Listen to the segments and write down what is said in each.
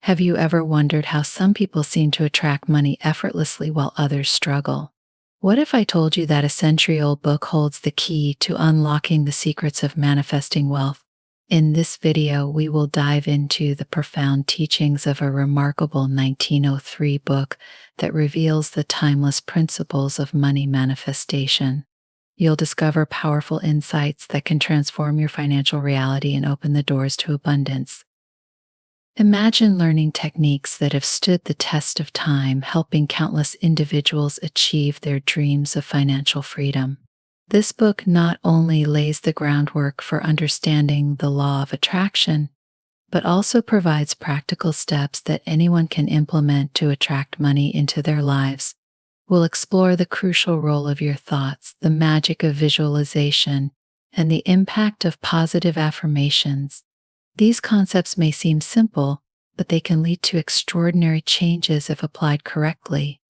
Have you ever wondered how some people seem to attract money effortlessly while others struggle? What if I told you that a century-old book holds the key to unlocking the secrets of manifesting wealth? In this video, we will dive into the profound teachings of a remarkable 1903 book that reveals the timeless principles of money manifestation. You'll discover powerful insights that can transform your financial reality and open the doors to abundance. Imagine learning techniques that have stood the test of time, helping countless individuals achieve their dreams of financial freedom. This book not only lays the groundwork for understanding the law of attraction, but also provides practical steps that anyone can implement to attract money into their lives. We'll explore the crucial role of your thoughts, the magic of visualization, and the impact of positive affirmations. These concepts may seem simple, but they can lead to extraordinary changes if applied correctly.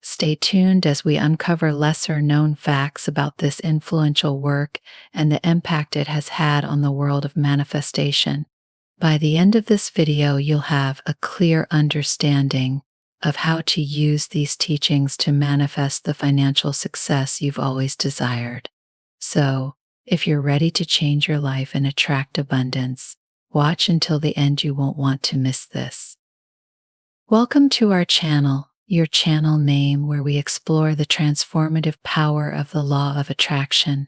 Stay tuned as we uncover lesser-known facts about this influential work and the impact it has had on the world of manifestation. By the end of this video, you'll have a clear understanding of how to use these teachings to manifest the financial success you've always desired. So, if you're ready to change your life and attract abundance, watch until the end. You won't want to miss this. Welcome to our channel, your channel name where we explore the transformative power of the law of attraction.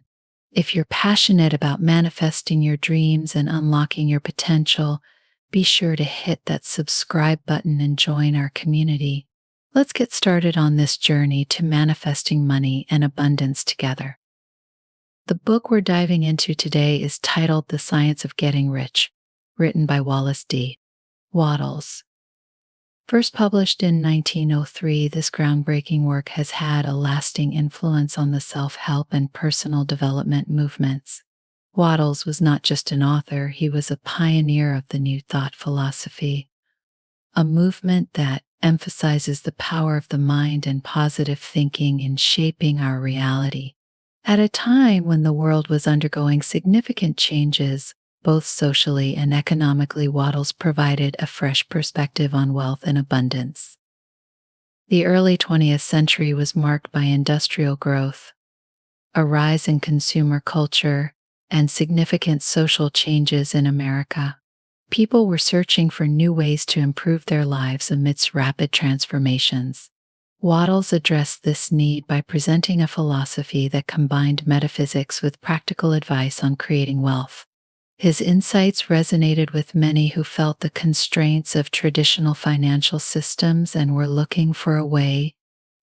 If you're passionate about manifesting your dreams and unlocking your potential, be sure to hit that subscribe button and join our community. Let's get started on this journey to manifesting money and abundance together. The book we're diving into today is titled The Science of Getting Rich, written by Wallace D. Wattles. First published in 1903, this groundbreaking work has had a lasting influence on the self-help and personal development movements. Wattles was not just an author, he was a pioneer of the New Thought philosophy, a movement that emphasizes the power of the mind and positive thinking in shaping our reality. At a time when the world was undergoing significant changes, both socially and economically, Wattles provided a fresh perspective on wealth and abundance. The early 20th century was marked by industrial growth, a rise in consumer culture, and significant social changes in America. People were searching for new ways to improve their lives amidst rapid transformations. Wattles addressed this need by presenting a philosophy that combined metaphysics with practical advice on creating wealth. His insights resonated with many who felt the constraints of traditional financial systems and were looking for a way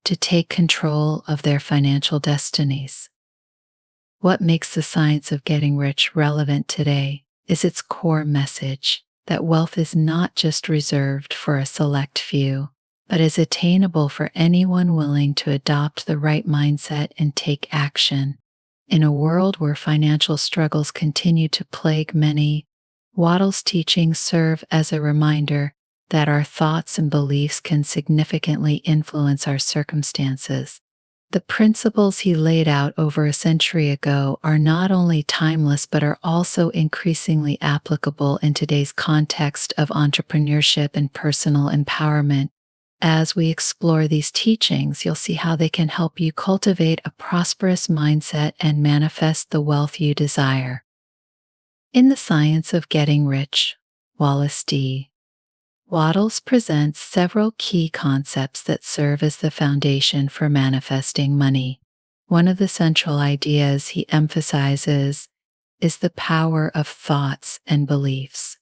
to take control of their financial destinies. What makes the science of getting rich relevant today is its core message that wealth is not just reserved for a select few, but is attainable for anyone willing to adopt the right mindset and take action. In a world where financial struggles continue to plague many, Wattles' teachings serve as a reminder that our thoughts and beliefs can significantly influence our circumstances. The principles he laid out over a century ago are not only timeless but are also increasingly applicable in today's context of entrepreneurship and personal empowerment. As we explore these teachings, you'll see how they can help you cultivate a prosperous mindset and manifest the wealth you desire. In The Science of Getting Rich, Wallace D. Wattles presents several key concepts that serve as the foundation for manifesting money. One of the central ideas he emphasizes is the power of thoughts and beliefs.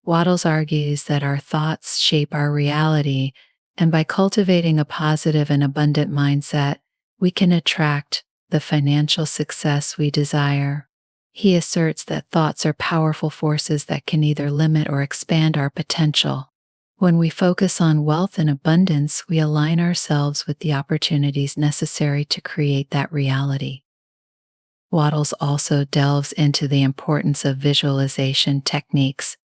Wattles argues that our thoughts shape our reality, and by cultivating a positive and abundant mindset, we can attract the financial success we desire. He asserts that thoughts are powerful forces that can either limit or expand our potential. When we focus on wealth and abundance, we align ourselves with the opportunities necessary to create that reality. Wattles also delves into the importance of visualization techniques.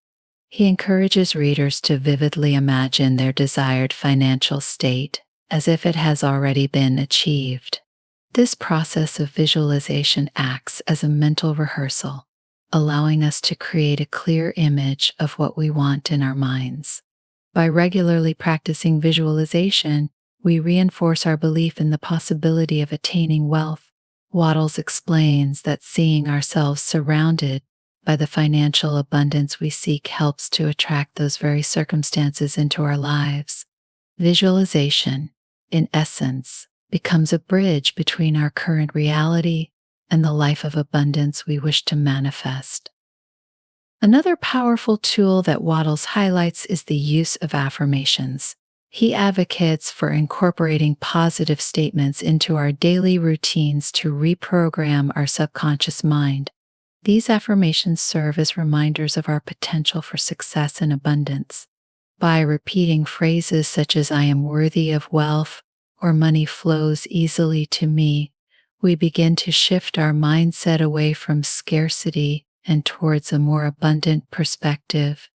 He encourages readers to vividly imagine their desired financial state as if it has already been achieved. This process of visualization acts as a mental rehearsal, allowing us to create a clear image of what we want in our minds. By regularly practicing visualization, we reinforce our belief in the possibility of attaining wealth. Waddles explains that seeing ourselves surrounded by the financial abundance we seek helps to attract those very circumstances into our lives. Visualization, in essence, becomes a bridge between our current reality and the life of abundance we wish to manifest. Another powerful tool that Waddles highlights is the use of affirmations. He advocates for incorporating positive statements into our daily routines to reprogram our subconscious mind. These affirmations serve as reminders of our potential for success and abundance. By repeating phrases such as "I am worthy of wealth" or "money flows easily to me," we begin to shift our mindset away from scarcity and towards a more abundant perspective.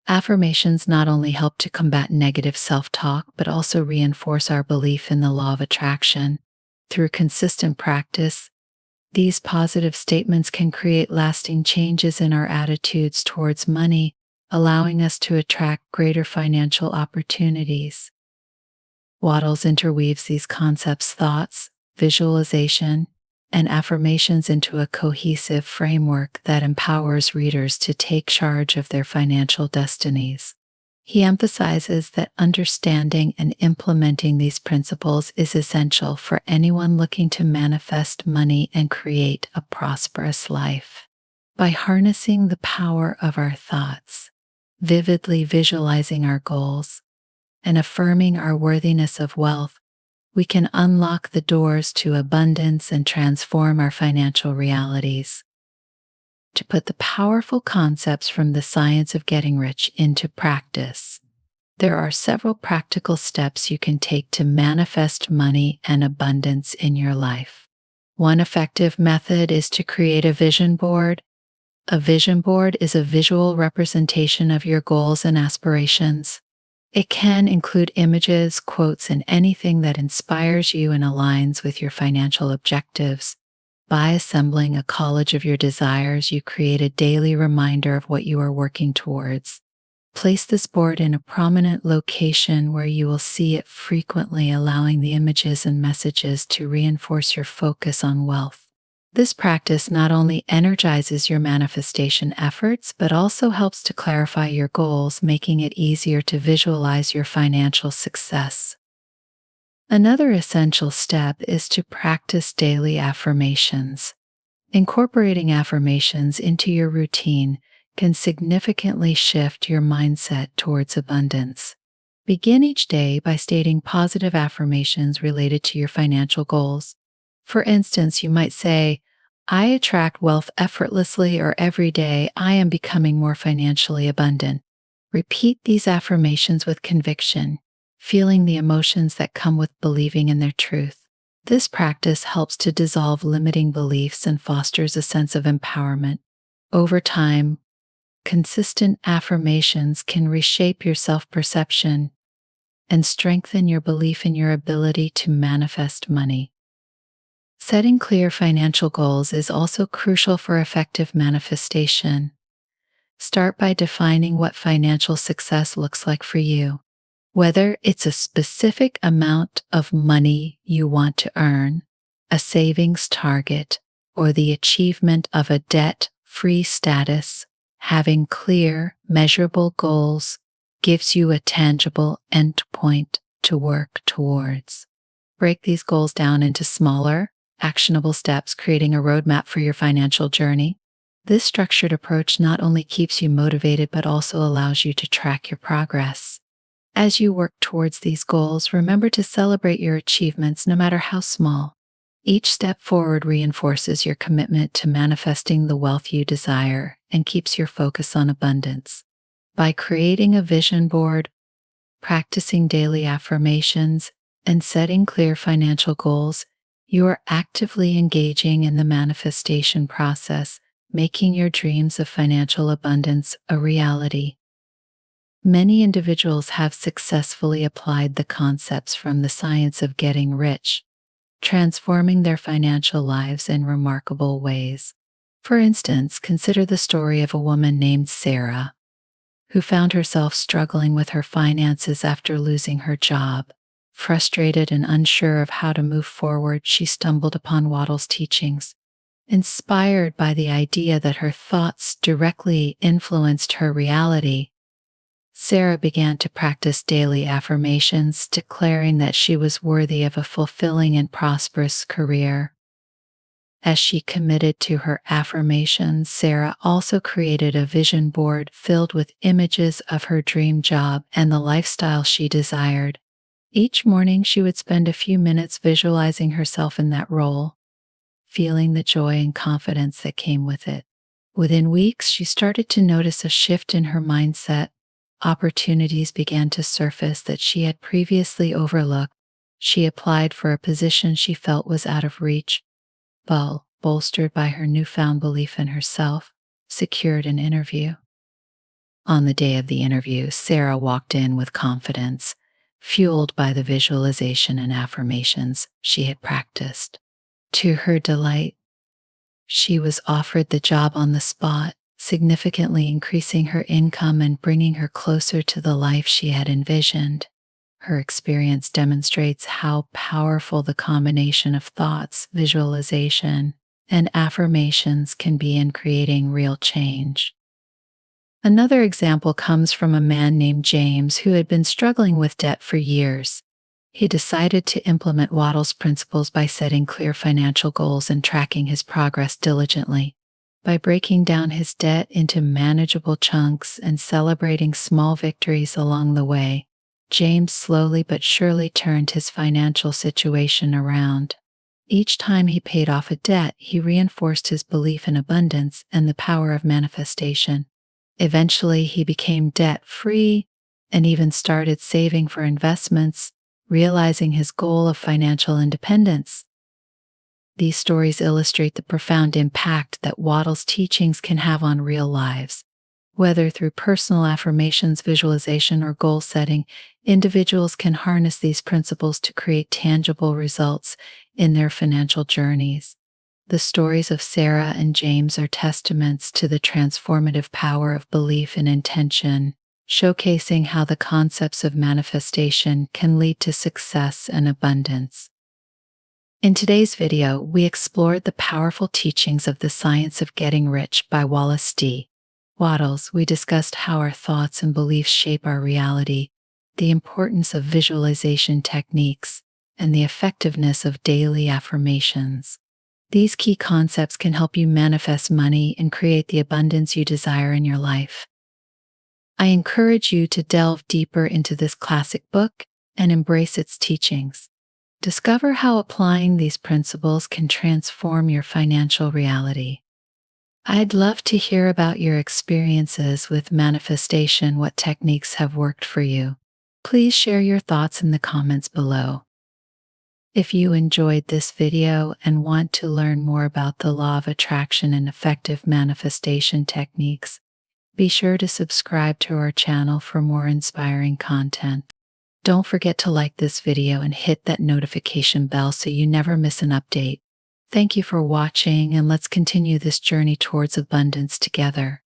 Affirmations not only help to combat negative self-talk, but also reinforce our belief in the law of attraction. Through consistent practice, these positive statements can create lasting changes in our attitudes towards money, allowing us to attract greater financial opportunities. Waddles interweaves these concepts, thoughts, visualization, and affirmations into a cohesive framework that empowers readers to take charge of their financial destinies. He emphasizes that understanding and implementing these principles is essential for anyone looking to manifest money and create a prosperous life. By harnessing the power of our thoughts, vividly visualizing our goals, and affirming our worthiness of wealth, we can unlock the doors to abundance and transform our financial realities. To put the powerful concepts from the science of getting rich into practice, there are several practical steps you can take to manifest money and abundance in your life. One effective method is to create a vision board. A vision board is a visual representation of your goals and aspirations. It can include images, quotes, and anything that inspires you and aligns with your financial objectives. By assembling a collage of your desires, you create a daily reminder of what you are working towards. Place this board in a prominent location where you will see it frequently, allowing the images and messages to reinforce your focus on wealth. This practice not only energizes your manifestation efforts, but also helps to clarify your goals, making it easier to visualize your financial success. Another essential step is to practice daily affirmations. Incorporating affirmations into your routine can significantly shift your mindset towards abundance. Begin each day by stating positive affirmations related to your financial goals. For instance, you might say, "I attract wealth effortlessly," or "Every day I am becoming more financially abundant." Repeat these affirmations with conviction, feeling the emotions that come with believing in their truth. This practice helps to dissolve limiting beliefs and fosters a sense of empowerment. Over time, consistent affirmations can reshape your self-perception and strengthen your belief in your ability to manifest money. Setting clear financial goals is also crucial for effective manifestation. Start by defining what financial success looks like for you. Whether it's a specific amount of money you want to earn, a savings target, or the achievement of a debt-free status, having clear, measurable goals gives you a tangible endpoint to work towards. Break these goals down into smaller, actionable steps, creating a roadmap for your financial journey. This structured approach not only keeps you motivated, but also allows you to track your progress. As you work towards these goals, remember to celebrate your achievements, no matter how small. Each step forward reinforces your commitment to manifesting the wealth you desire and keeps your focus on abundance. By creating a vision board, practicing daily affirmations, and setting clear financial goals, you are actively engaging in the manifestation process, making your dreams of financial abundance a reality. Many individuals have successfully applied the concepts from the science of getting rich, transforming their financial lives in remarkable ways. For instance, consider the story of a woman named Sarah, who found herself struggling with her finances after losing her job. Frustrated and unsure of how to move forward, she stumbled upon Waddle's teachings. Inspired by the idea that her thoughts directly influenced her reality, Sarah began to practice daily affirmations, declaring that she was worthy of a fulfilling and prosperous career. As she committed to her affirmations, Sarah also created a vision board filled with images of her dream job and the lifestyle she desired. Each morning, she would spend a few minutes visualizing herself in that role, feeling the joy and confidence that came with it. Within weeks, she started to notice a shift in her mindset. Opportunities began to surface that she had previously overlooked. She applied for a position she felt was out of reach, but, bolstered by her newfound belief in herself, secured an interview. On the day of the interview, Sarah walked in with confidence, fueled by the visualization and affirmations she had practiced. To her delight, she was offered the job on the spot, significantly increasing her income and bringing her closer to the life she had envisioned. Her experience demonstrates how powerful the combination of thoughts, visualization, and affirmations can be in creating real change. Another example comes from a man named James who had been struggling with debt for years. He decided to implement Waddle's principles by setting clear financial goals and tracking his progress diligently. By breaking down his debt into manageable chunks and celebrating small victories along the way, James slowly but surely turned his financial situation around. Each time he paid off a debt, he reinforced his belief in abundance and the power of manifestation. Eventually, he became debt-free and even started saving for investments, realizing his goal of financial independence. These stories illustrate the profound impact that Waddle's teachings can have on real lives. Whether through personal affirmations, visualization, or goal setting, individuals can harness these principles to create tangible results in their financial journeys. The stories of Sarah and James are testaments to the transformative power of belief and intention, showcasing how the concepts of manifestation can lead to success and abundance. In today's video, we explored the powerful teachings of The Science of Getting Rich by Wallace D. Waddles. We discussed how our thoughts and beliefs shape our reality, the importance of visualization techniques, and the effectiveness of daily affirmations. These key concepts can help you manifest money and create the abundance you desire in your life. I encourage you to delve deeper into this classic book and embrace its teachings. Discover how applying these principles can transform your financial reality. I'd love to hear about your experiences with manifestation. What techniques have worked for you? Please share your thoughts in the comments below. If you enjoyed this video and want to learn more about the law of attraction and effective manifestation techniques, be sure to subscribe to our channel for more inspiring content. Don't forget to like this video and hit that notification bell so you never miss an update. Thank you for watching, and let's continue this journey towards abundance together.